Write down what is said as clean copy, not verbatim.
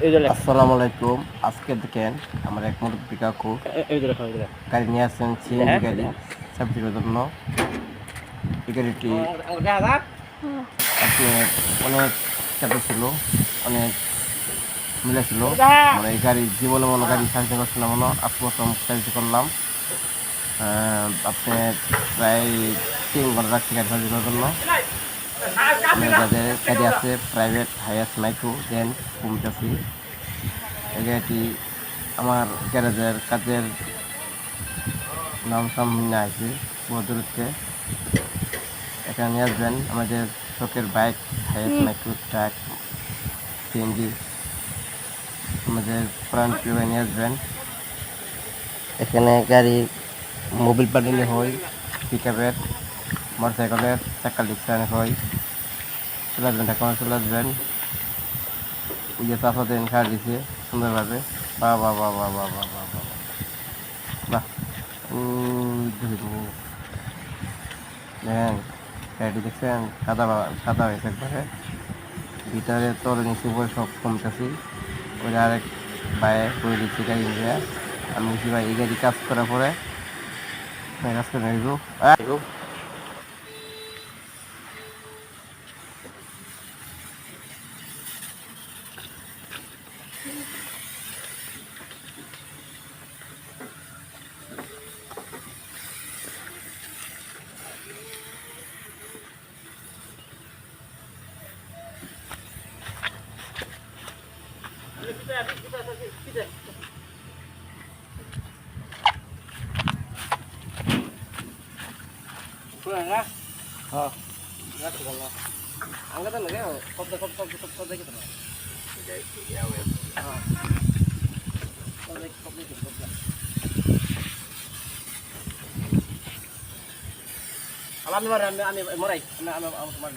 আসসালামু আলাইকুম। আজকে দেখেন আমার এক মুরব্বী কাকু গাড়ি নিয়ে আসছেন, সিএনজি গাড়ি সার্ভিসের জন্য। এই গাড়িটি আপনার অনেক চাপে ছিল, অনেক মিলে ছিল। মানে এই গাড়ি জীবনে মনে গাড়ি সার্ভিস করছিলাম মনে আজ প্রথম সার্ভিস করলাম। আপনার প্রায় 3 ঘন্টা রাখছি গাড়ি সার্ভিস করার জন্য। যাদের গাড়ি আছে প্রাইভেট হাইয়াস্ট মাইক্রো দেন কমতেছি। এই গাড়িটি আমার গ্যারেজের কাজের নাম সামনে আছে বদরুদকে। এখানে নিয়ে আসবেন আমাদের শখের বাইক হাইয়াস্ট মাইক্রো ট্রাক সিএনজি আমাদের প্রাণ প্রিয় নিয়ে আসবেন। এখানে গাড়ির মোবিল পাল্টানো হয়, পিক আপের মোটরসাইকেলের চাকা ডিকশান হয়। চলে আসবেন, ঢাকা চলে আসবেন। ওই যে চাষা দিন খাওয়া দিচ্ছে সুন্দরভাবে। বাহ বাহ বাহ বাহ বাহ বাহ বাহ বাহ বাহ। দেখেন গাড়িটি দেখছেন সাদা সাদা হয়েছে একবারে, ভিতরে তোর নিচে উপরে সব কমতেছি। ওই আরেক বাইরে করে দিচ্ছি গাড়ি নিয়ে। আমি বলছি ভাই এই গাড়ি কাজ করার পরে কাজ করে নেব। আমি মরাই আমার আমার